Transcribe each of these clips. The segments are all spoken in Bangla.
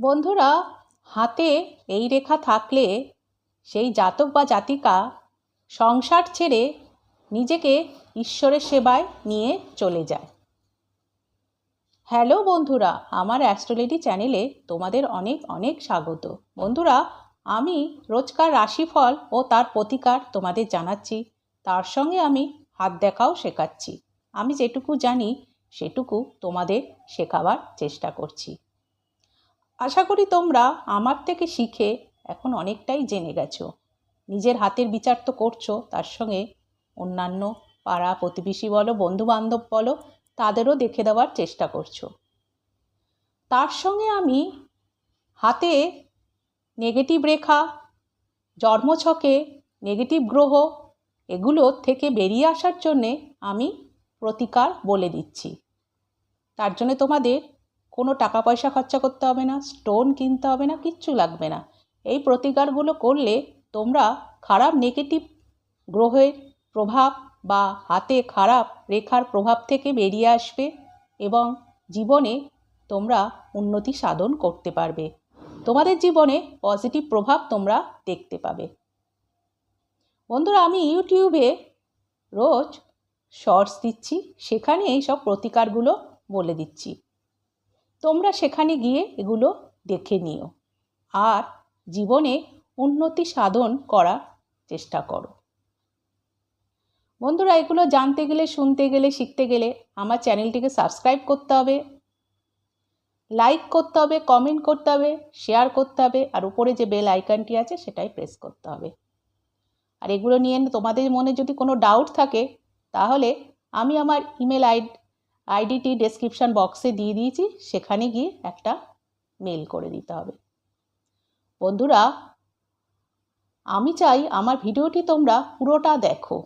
বন্ধুরা, হাতে এই রেখা থাকলে সেই জাতক বা জাতিকা সংসার ছেড়ে নিজেকে ঈশ্বরের সেবায় নিয়ে চলে যায়। হ্যালো বন্ধুরা, আমার অ্যাস্ট্রোলজি চ্যানেলে তোমাদের অনেক অনেক স্বাগত। বন্ধুরা, আমি রোজকার রাশিফল ও তার প্রতিকার তোমাদের জানাচ্ছি, তার সঙ্গে আমি হাত দেখাও শেখাচ্ছি। আমি যেটুকু জানি সেটুকু তোমাদের শেখাবার চেষ্টা করছি। আশা করি তোমরা আমার থেকে শিখে এখন অনেকটাই জেনে গেছো। নিজের হাতের বিচার তো করছো, তার সঙ্গে অন্যান্য পাড়া প্রতিবেশী বলো, বন্ধুবান্ধব বলো, তাদেরও দেখে দেওয়ার চেষ্টা করছো। তার সঙ্গে আমি হাতে নেগেটিভ রেখা, জন্মছকে নেগেটিভ গ্রহ, এগুলোর থেকে বেরিয়ে আসার জন্যে আমি প্রতিকার বলে দিচ্ছি। তার জন্য তোমাদের কোনো টাকা পয়সা খরচা করতে হবে না, স্টোন কিনতে হবে না, কিচ্ছু লাগবে না। এই প্রতিকারগুলো করলে তোমরা খারাপ নেগেটিভ গ্রহের প্রভাব বা হাতে খারাপ রেখার প্রভাব থেকে বেরিয়ে আসবে এবং জীবনে তোমরা উন্নতি সাধন করতে পারবে। তোমাদের জীবনে পজিটিভ প্রভাব তোমরা দেখতে পাবে। বন্ধুরা, আমি ইউটিউবে রোজ শর্টস দিচ্ছি, সেখানে এই সব প্রতিকারগুলো বলে দিচ্ছি। তোমরা সেখানে গিয়ে এগুলো দেখে নিও আর জীবনে উন্নতি সাধন করার চেষ্টা করো। বন্ধুরা, এগুলো জানতে গেলে, শুনতে গেলে, শিখতে গেলে আমার চ্যানেলটিকে সাবস্ক্রাইব করতে হবে, লাইক করতে হবে, কমেন্ট করতে হবে, শেয়ার করতে হবে, আর উপরে যে বেল আইকনটি আছে সেটাই প্রেস করতে হবে। আর এগুলো নিয়ে তোমাদের মনে যদি কোনো ডাউট থাকে তাহলে আমি আমার ইমেল আইডিটি ডেসক্রিপশান বক্সে দিয়ে দিয়েছি, সেখানে গিয়ে একটা মেল করে দিতে হবে। বন্ধুরা, আমি চাই আমার ভিডিওটি তোমরা পুরোটা দেখো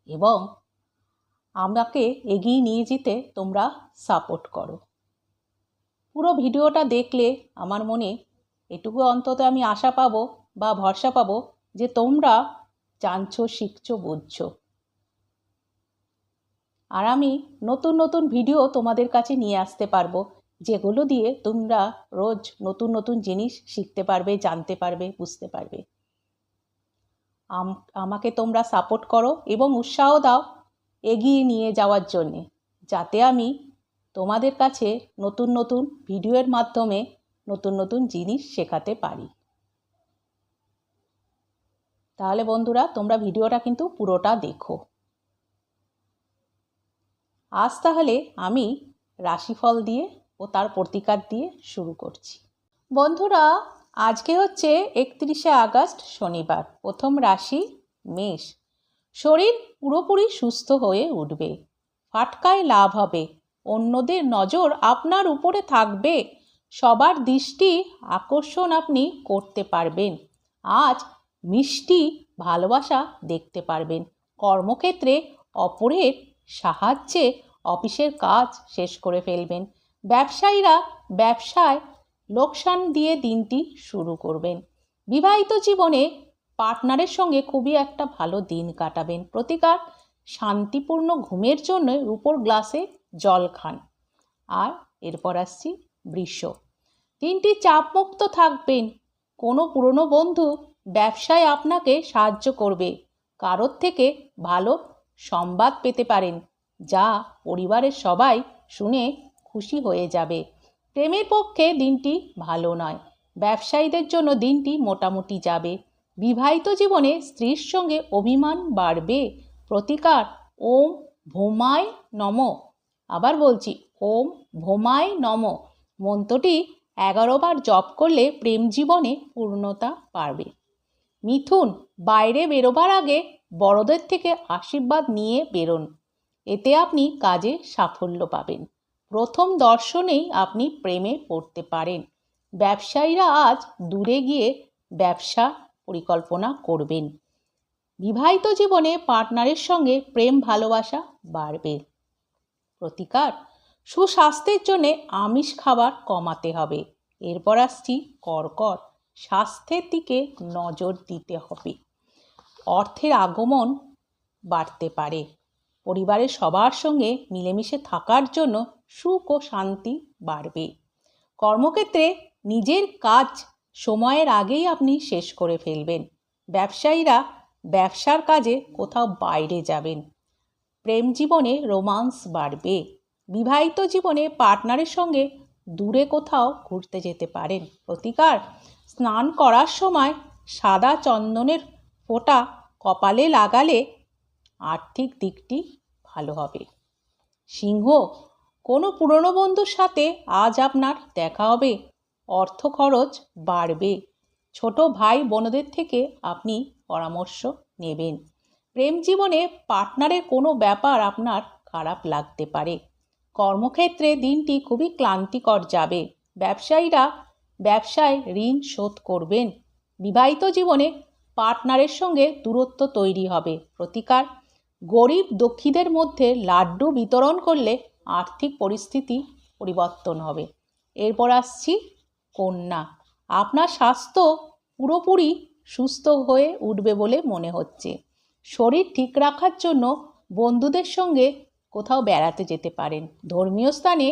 এবং আমাকে এগিয়ে নিয়ে যেতে তোমরা সাপোর্ট করো। পুরো ভিডিওটা দেখলে আমার মনে এটুকু অন্তত আমি আশা পাবো বা ভরসা পাবো যে তোমরা জানছো, শিখছো, বুঝছো। আর আমি নতুন নতুন ভিডিও তোমাদের কাছে নিয়ে আসতে পারবো, যেগুলো দিয়ে তোমরা রোজ নতুন নতুন জিনিস শিখতে পারবে, জানতে পারবে, বুঝতে পারবে। আমাকে তোমরা সাপোর্ট করো এবং উৎসাহ দাও এগিয়ে নিয়ে যাওয়ার জন্যে, যাতে আমি তোমাদের কাছে নতুন নতুন ভিডিওর মাধ্যমে নতুন নতুন জিনিস শেখাতে পারি। তাহলে বন্ধুরা, তোমরা ভিডিওটা কিন্তু পুরোটা দেখো। আজ তাহলে আমি রাশিফল দিয়ে ও তার প্রতিকার দিয়ে শুরু করছি। বন্ধুরা, আজকে হচ্ছে 31শে আগস্ট, শনিবার। প্রথম রাশি মেষ। শরীর পুরোপুরি সুস্থ হয়ে উঠবে, ফাটকায় লাভ হবে, অন্যদের নজর আপনার উপরে থাকবে, সবার দৃষ্টি আকর্ষণ আপনি করতে পারবেন। আজ মিষ্টি ভালোবাসা দেখতে পারবেন। কর্মক্ষেত্রে অপরের সাহায্যে অফিসের কাজ শেষ করে ফেলবেন। ব্যবসায়ীরা ব্যবসায় লোকসান দিয়ে দিনটি শুরু করবেন। বিবাহিত জীবনে পার্টনারের সঙ্গে খুবই একটা ভালো দিন কাটাবেন। প্রতিকার, শান্তিপূর্ণ ঘুমের জন্য রূপোর গ্লাসে জল খান। আর এরপর আসছি বৃষ। দিনটি চাপমুক্ত থাকবেন। কোনো পুরনো বন্ধু ব্যবসায় আপনাকে সাহায্য করবে। কারোর থেকে ভালো সংবাদ পেতে পারেন, যা পরিবারের সবাই শুনে খুশি হয়ে যাবে। প্রেমের পক্ষে দিনটি ভালো নয়। ব্যবসায়ীদের জন্য দিনটি মোটামুটি যাবে। বিবাহিত জীবনে স্ত্রীর সঙ্গে অভিমান বাড়বে। প্রতিকার, ওম ভৌমায় নমঃ। আবার বলছি, ওম ভৌমায় নমঃ মন্ত্রটি 11 বার জপ করলে প্রেম জীবনে পূর্ণতা পাবে। মিথুন, বাইরে বেরোবার আগে বড়দের থেকে আশীর্বাদ নিয়ে বেরোন, এতে আপনি কাজে সাফল্য পাবেন। প্রথম দর্শনেই আপনি প্রেমে পড়তে পারেন। ব্যবসায়ীরা আজ দূরে গিয়ে ব্যবসা পরিকল্পনা করবেন। বিবাহিত জীবনে পার্টনারের সঙ্গে প্রেম ভালোবাসা বাড়বে। প্রতিকার, সুস্বাস্থ্যের জন্য আমিষ খাবার কমাতে হবে। এরপর আসছি কর্কট। স্বাস্থ্যের দিকে নজর দিতে হবে। অর্থের আগমন বাড়তে পারে। পরিবারের সবার সঙ্গে মিলেমিশে থাকার জন্য সুখ ও শান্তি বাড়বে। কর্মক্ষেত্রে নিজের কাজ সময়ের আগেই আপনি শেষ করে ফেলবেন। ব্যবসায়ীরা ব্যবসার কাজে কোথাও বাইরে যাবেন। প্রেম জীবনে রোমান্স বাড়বে। বিবাহিত জীবনে পার্টনারের সঙ্গে দূরে কোথাও ঘুরতে যেতে পারেন। প্রতিকার, স্নান করার সময় সাদা চন্দনের ফোঁটা কপালে লাগালে আর্থিক দিকটি ভালো হবে। সিংহ, কোনো পুরনো বন্ধুর সাথে আজ আপনার দেখা হবে। অর্থ খরচ বাড়বে। ছোট ভাই বোনদের থেকে আপনি পরামর্শ নেবেন। প্রেম জীবনে পার্টনারের কোনো ব্যাপার আপনার খারাপ লাগতে পারে। কর্মক্ষেত্রে দিনটি খুবই ক্লান্তিকর যাবে। ব্যবসায়ীরা ব্যবসায় ঋণ শোধ করবেন। বিবাহিত জীবনে পার্টনারের সঙ্গে দূরত্ব তৈরি হবে। প্রতিকার, গরিব দুঃখীদের মধ্যে লাড্ডু বিতরণ করলে আর্থিক পরিস্থিতি পরিবর্তন হবে। এরপর আসছি কন্যা। আপনার স্বাস্থ্য পুরোপুরি সুস্থ হয়ে উঠবে বলে মনে হচ্ছে। শরীর ঠিক রাখার জন্য বন্ধুদের সঙ্গে কোথাও বেড়াতে যেতে পারেন। ধর্মীয় স্থানে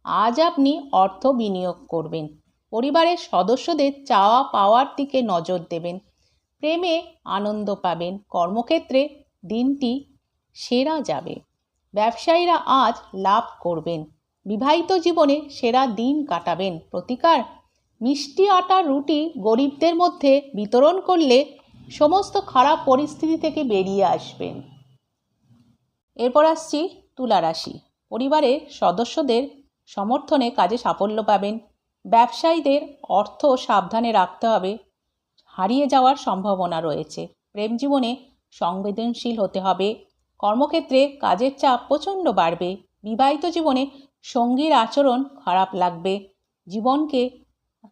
আজ আপনি অর্থ বিনিয়োগ করবেন। পরিবারের সদস্যদের চাওয়া পাওয়ার দিকে নজর দেবেন। প্রেমে আনন্দ পাবেন। কর্মক্ষেত্রে দিনটি সেরা যাবে। ব্যবসায়ীরা আজ লাভ করবেন। বিবাহিত জীবনে সেরা দিন কাটাবেন। প্রতিকার, মিষ্টি আটার রুটি গরিবদের মধ্যে বিতরণ করলে সমস্ত খারাপ পরিস্থিতি থেকে বেরিয়ে আসবেন। এরপর আসছি তুলা রাশি। পরিবারের সদস্যদের সমর্থনে কাজে সাফল্য পাবেন। ব্যবসায়ীদের অর্থ সাবধানে রাখতে হবে, হারিয়ে যাওয়ার সম্ভাবনা রয়েছে। প্রেম জীবনে সংবেদনশীল হতে হবে। কর্মক্ষেত্রে কাজের চাপ প্রচণ্ড বাড়বে। বিবাহিত জীবনে সঙ্গীর আচরণ খারাপ লাগবে।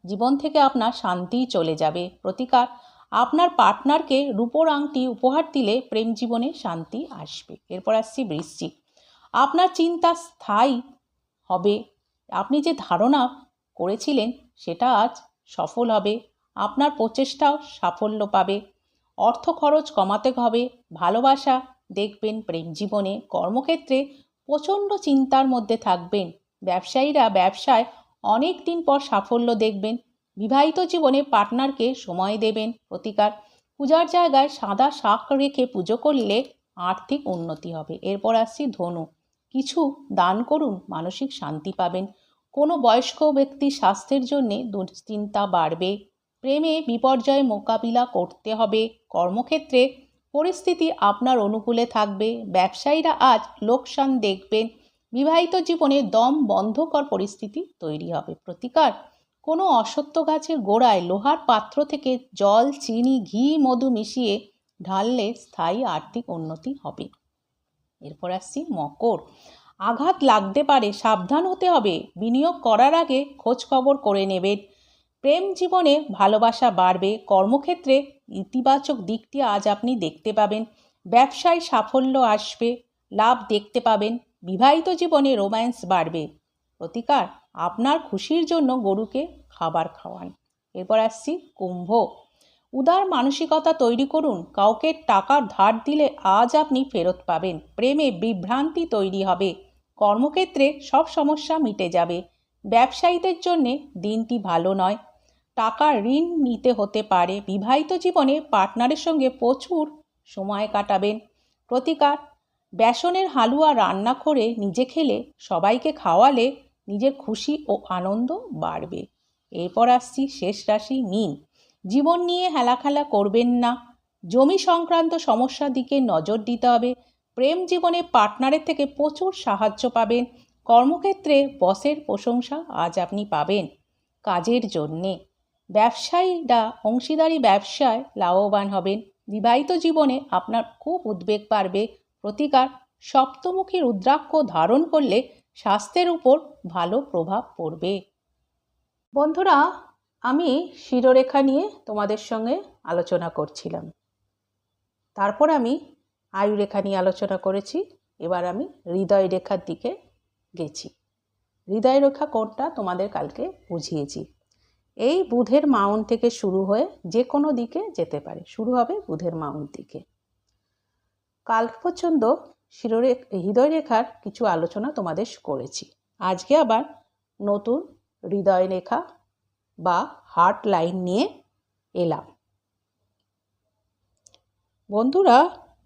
জীবন থেকে আপনার শান্তি চলে যাবে। প্রতিকার, আপনার পার্টনারকে রূপোর আংটি উপহার দিলে প্রেম জীবনে শান্তি আসবে। এরপর আসছি বৃশ্চিক। আপনার চিন্তা স্থায়ী হবে। আপনি যে ধারণা করেছিলেন সেটা আজ সফল হবে। আপনার প্রচেষ্টাও সাফল্য পাবে। অর্থ খরচ কমাতে হবে। ভালোবাসা দেখবেন প্রেম জীবনে। কর্মক্ষেত্রে প্রচণ্ড চিন্তার মধ্যে থাকবেন। ব্যবসায়ীরা ব্যবসায় অনেক দিন পর সাফল্য দেখবেন। বিবাহিত জীবনে পার্টনারকে সময় দেবেন। প্রতিকার, পূজার জায়গায় সাদা শাক রেখে পুজো করলে আর্থিক উন্নতি হবে। এরপর আসছি ধনু। কিছু দান করুন, মানসিক শান্তি পাবেন। কোনো বয়স্ক ব্যক্তির স্বাস্থ্যের জন্য দুশ্চিন্তা বাড়বে। প্রেমে বিপর্যয় মোকাবিলা করতে হবে। কর্মক্ষেত্রে পরিস্থিতি আপনার অনুকূলে থাকবে। ব্যবসায়ীরা আজ লোকসান দেখবেন। বিবাহিত জীবনে দম বন্ধকর পরিস্থিতি তৈরি হবে। প্রতিকার, কোনো অসত্য গাছের গোড়ায় লোহার পাত্র থেকে জল, চিনি, ঘি, মধু মিশিয়ে ঢাললে স্থায়ী আর্থিক উন্নতি হবে। এরপর আসছি মকর। আঘাত লাগতে পারে, সাবধান হতে হবে। বিনিয়োগ করার আগে খোঁজ খবর করে নেবেন। প্রেম জীবনে ভালোবাসা বাড়বে। কর্মক্ষেত্রে ইতিবাচক দিকটি আজ আপনি দেখতে পাবেন। ব্যবসায় সাফল্য আসবে, লাভ দেখতে পাবেন। বিবাহিত জীবনে রোম্যান্স বাড়বে। প্রতিকার, আপনার খুশির জন্য গরুকে খাবার খাওয়ান। এরপর আসছি কুম্ভ। উদার মানসিকতা তৈরি করুন। কাউকে টাকা ধার দিলে আজ আপনি ফেরত পাবেন। প্রেমে বিভ্রান্তি তৈরি হবে। কর্মক্ষেত্রে সব সমস্যা মিটে যাবে। ব্যবসায়ীদের জন্যে দিনটি ভালো নয়। টাকা ঋণ নিতে হতে পারে। বিবাহিত জীবনে পার্টনারের সঙ্গে প্রচুর সময় কাটাবেন। প্রতিকার, বেসনের হালুয়া রান্না করে নিজে খেলে সবাইকে খাওয়ালে নিজের খুশি ও আনন্দ বাড়বে। এরপর আসছি শেষ রাশি মীন। জীবন নিয়ে হেলাখেলা করবেন না। জমি সংক্রান্ত সমস্যার দিকে নজর দিতে হবে। প্রেম জীবনে পার্টনারের থেকে প্রচুর সাহায্য পাবেন। কর্মক্ষেত্রে বসের প্রশংসা আজ আপনি পাবেন। কাজের জন্যে ব্যবসায়ীরা অংশীদারি ব্যবসায় লাভবান হবেন। বিবাহিত জীবনে আপনার খুব উদ্বেগ বাড়বে। প্রতিকার, সপ্তমুখী রুদ্রাক্ষ ধারণ করলে স্বাস্থ্যের উপর ভালো প্রভাব পড়বে। বন্ধুরা, আমি শিরোরেখা নিয়ে তোমাদের সঙ্গে আলোচনা করছিলাম। তারপর আমি আয়ুরেখা নিয়ে আলোচনা করেছি। এবার আমি হৃদয় রেখার দিকে গেছি। হৃদয় রেখা কোনটা তোমাদের কালকে বুঝিয়েছি। এই বুধের মাউন্ট থেকে শুরু হয়ে যে কোনো দিকে যেতে পারে। শুরু হবে বুধের মাউন্ট দিকে। কাল পর্যন্ত হৃদয় রেখার কিছু আলোচনা তোমাদের করেছি। আজকে আবার নতুন হৃদয় রেখা বা হার্ট লাইন নিয়ে এলাম। বন্ধুরা,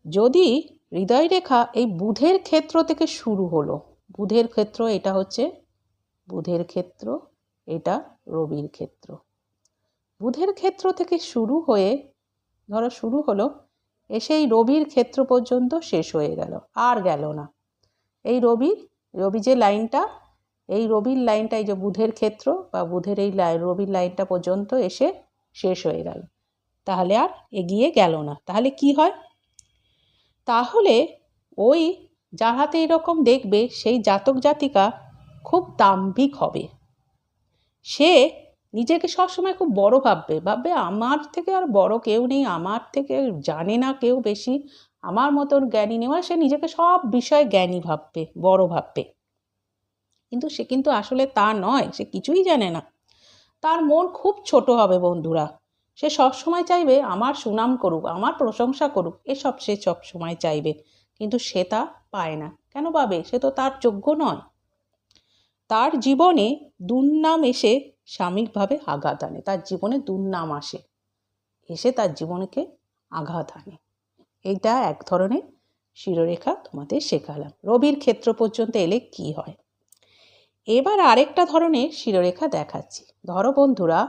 যদি হৃদয় রেখা এই বুধের ক্ষেত্র থেকে শুরু হলো, বুধের ক্ষেত্র এটা হচ্ছে বুধের ক্ষেত্র, এটা রবির ক্ষেত্র। বুধের ক্ষেত্র থেকে শুরু হয়ে ধরো শুরু হলো, এসে এই রবির ক্ষেত্র পর্যন্ত শেষ হয়ে গেল, আর গেল না। এই রবি যে লাইনটা, এই রবির লাইনটা, এই যে বুধের ক্ষেত্র বা বুধের এই রবির লাইনটা পর্যন্ত এসে শেষ হয়ে গেল, তাহলে আর এগিয়ে গেল না। তাহলে কি হয়? তাহলে ওই যার হাতে এরকম দেখবে সেই জাতক জাতিকা খুব দাম্ভিক হবে। সে নিজেকে সবসময় খুব বড় ভাববে আমার থেকে আর বড় কেউ নেই, আমার থেকে জানে না কেউ বেশি, আমার মতন জ্ঞানী নেওয়া। সে নিজেকে সব বিষয়ে জ্ঞানী ভাববে, বড় ভাববে। কিন্তু সে কিন্তু আসলে তা নয়, সে কিছুই জানে না। তার মন খুব ছোট হবে বন্ধুরা। সে সবসময় চাইবে আমার সুনাম করুক, আমার প্রশংসা করুক, এসব সে সবসময় চাইবে। কিন্তু সে তা পায় না। কেন পাবে? সে তো তার যোগ্য নয়। তার জীবনে দুর্নাম এসে সাময়িকভাবে আঘাত আনে, তার জীবনে দুর্নাম এসে তার জীবনকে আঘাত আনে। এইটা এক ধরনের শিরোরেখা তোমাদের শেখালাম। রবির ক্ষেত্র পর্যন্ত এলে কি হয়। এবার আরেকটা ধরনের শিরোরেখা দেখাচ্ছি। ধরো বন্ধুরা,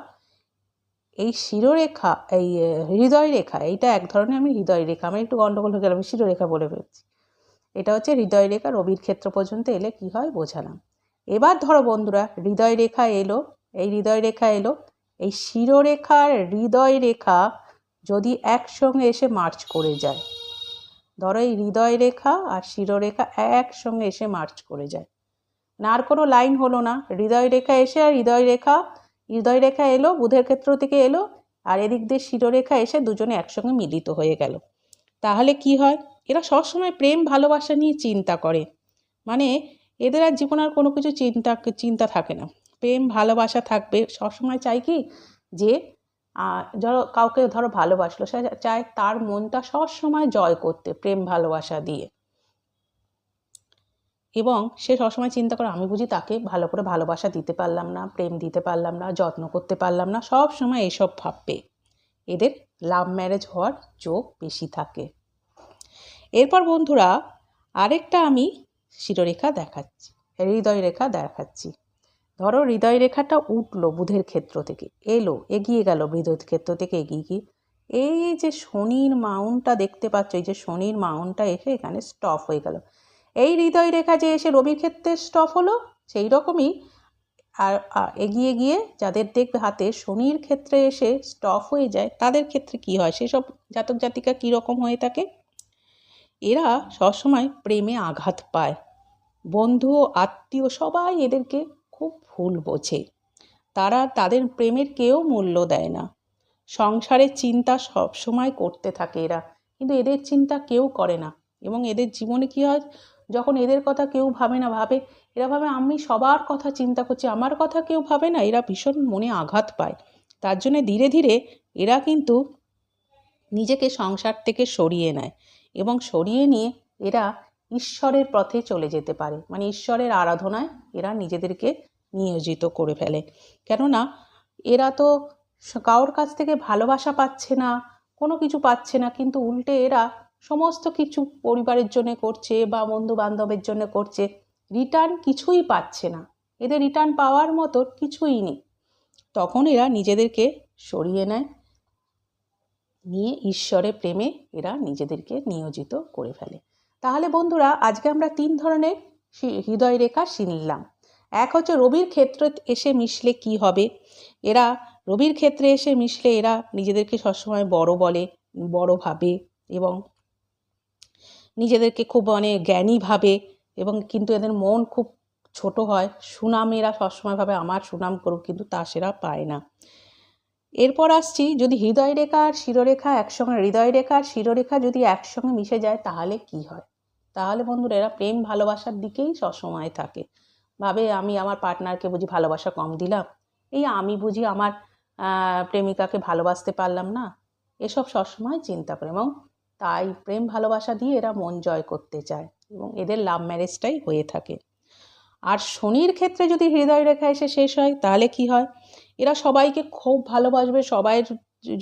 এই শিরোরেখা, এই হৃদয় রেখা, এইটা এক ধরনের আমি হৃদয় রেখা, আমি একটু গন্ডগোল হয়ে গেলাম, আমি শিরোরেখা বলে ফেলছি। এটা হচ্ছে হৃদয় রেখা, রবির ক্ষেত্র পর্যন্ত এলে কি হয় বোঝালাম। এবার ধরো বন্ধুরা, হৃদয় রেখা এলো, এই হৃদয় রেখা এলো, এই শিরোরেখার হৃদয় রেখা যদি একসঙ্গে এসে মার্চ করে যায়, ধরো এই হৃদয় রেখা আর শিরোরেখা একসঙ্গে এসে মার্চ করে যায়, না আর কোনো লাইন হলো না, হৃদয় রেখা এসে আর হৃদয় রেখা এলো, বুধের ক্ষেত্র থেকে এলো, আর এদিক দিয়ে শিরোরেখা এসে দুজনে একসঙ্গে মিলিত হয়ে গেল। তাহলে কি হয়? এরা সবসময় প্রেম ভালোবাসা নিয়ে চিন্তা করে, মানে এদের আর জীবন আর কোনো কিছু চিন্তা থাকে না, প্রেম ভালোবাসা থাকবে। সবসময় চাই কি যে কাউকে ধরো ভালোবাসলো, সে চায় তার মনটা সবসময় জয় করতে প্রেম ভালোবাসা দিয়ে, এবং সে সবসময় চিন্তা করে আমি বুঝি তাকে ভালো করে ভালোবাসা দিতে পারলাম না, প্রেম দিতে পারলাম না, যত্ন করতে পারলাম না, সব সময় এসব ভাববে। এদের লাভ ম্যারেজ হওয়ার যোগ বেশি থাকে। এরপর বন্ধুরা আরেকটা আমি শিরোরেখা দেখাচ্ছি, হৃদয় রেখা দেখাচ্ছি। ধরো হৃদয় রেখাটা উঠলো বুধের ক্ষেত্র থেকে, এগিয়ে গেল হৃদয় ক্ষেত্র থেকে এগিয়ে গিয়ে এই যে শনির মাউন্টটা দেখতে পাচ্ছ, এই যে শনির মাউন্টটা এসে এখানে স্টপ হয়ে গেল। এই হৃদয় রেখা যে এসে রবির ক্ষেত্রে স্টপ হলো, সেই রকমই আর এগিয়ে গিয়ে যাদের দেখবে হাতে শনির ক্ষেত্রে এসে স্টপ হয়ে যায়, তাদের ক্ষেত্রে কি হয়, সেসব জাতক জাতিকা কীরকম হয়ে থাকে? এরা সবসময় প্রেমে আঘাত পায়, বন্ধু আত্মীয় সবাই এদেরকে খুব ভুল বোঝে, তাদের প্রেমের কেউ মূল্য দেয় না, সংসারের চিন্তা সব সময় করতে থাকে এরা, কিন্তু এদের চিন্তা কেউ করে না। এবং এদের জীবনে কি হয়, যখন এদের কথা কেউ ভাবে না, এরা ভাবে আমি সবার কথা চিন্তা করছি, আমার কথা কেউ ভাবে না, এরা ভীষণ মনে আঘাত পায়। তার জন্য ধীরে ধীরে এরা কিন্তু নিজেকে সংসার থেকে সরিয়ে নেয়, এবং সরিয়ে নিয়ে এরা ঈশ্বরের পথে চলে যেতে পারে, মানে ঈশ্বরের আরাধনায় এরা নিজেদেরকে নিয়োজিত করে ফেলে। কেননা এরা তো কারোর কাছ থেকে ভালোবাসা পাচ্ছে না, কোনো কিছু পাচ্ছে না, কিন্তু উল্টে এরা সমস্ত কিছু পরিবারের জন্য করছে বা বন্ধু বান্ধবের জন্য করছে, রিটার্ন কিছুই পাচ্ছে না, এদের রিটার্ন পাওয়ার মতো কিছুই নেই। তখন এরা নিজেদেরকে সরিয়ে নেয়, নিয়ে ঈশ্বরের প্রেমে এরা নিজেদেরকে নিয়োজিত করে ফেলে। তাহলে বন্ধুরা আজকে আমরা 3 ধরনের হৃদয় রেখা শিখলাম। এক হচ্ছে রবির ক্ষেত্রে এসে মিশলে কি হবে। এরা রবির ক্ষেত্রে এসে মিশলে এরা নিজেদেরকে সবসময় বড় বলে, বড় ভাবে, এবং নিজেদেরকে খুব জ্ঞানী ভাবে, এবং কিন্তু এদের মন খুব ছোট হয়। সুনাম এরা সবসময় ভাবে আমার সুনাম করুক, কিন্তু তা সেরা পায় না। এরপর আসছি, যদি হৃদয় রেখা আর শিরোরেখা একসঙ্গে, হৃদয় রেখা আর শিরোরেখা যদি একসঙ্গে মিশে যায় তাহলে কি হয়? তাহলে বন্ধুরা এরা প্রেম ভালোবাসার দিকেই সবসময় থাকে, ভাবে আমি আমার পার্টনারকে বুঝি ভালোবাসা কম দিলাম, এই আমি বুঝি আমার প্রেমিকাকে ভালোবাসতে পারলাম না, এসব সবসময় চিন্তা করে, এবং তাই প্রেম ভালোবাসা দিয়ে এরা মন জয় করতে চায়, এবং এদের লাভ ম্যারেজটাই হয়ে থাকে। আর শনির ক্ষেত্রে যদি হৃদয় রেখা এসে শেষ হয় তাহলে কি হয়, এরা সবাইকে খুব ভালোবাসবে, সবাইয়ের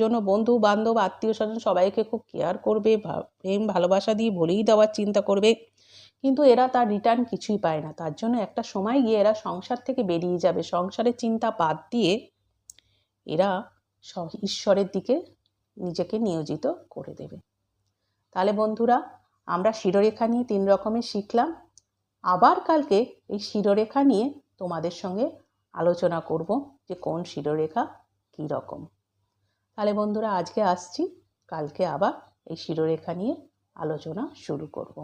জন্য বন্ধু বান্ধব আত্মীয় স্বজন সবাইকে খুব কেয়ার করবে, প্রেম ভালোবাসা দিয়ে ভরিয়ে দেওয়ার চিন্তা করবে, কিন্তু এরা তার রিটার্ন কিছুই পায় না। তার জন্য একটা সময় গিয়ে এরা সংসার থেকে বেরিয়ে যাবে, সংসারের চিন্তা বাদ দিয়ে এরা ঈশ্বরের দিকে নিজেকে নিয়োজিত করে দেবে। তাহলে বন্ধুরা, আমরা শিরোরেখা নিয়ে 3 রকমের শিখলাম। আবার কালকে এই শিরোরেখা নিয়ে তোমাদের সঙ্গে আলোচনা করব যে কোন শিরোরেখা কী রকম। তাহলে বন্ধুরা, আজকে আসছি, কালকে আবার এই শিরোরেখা নিয়ে আলোচনা শুরু করব।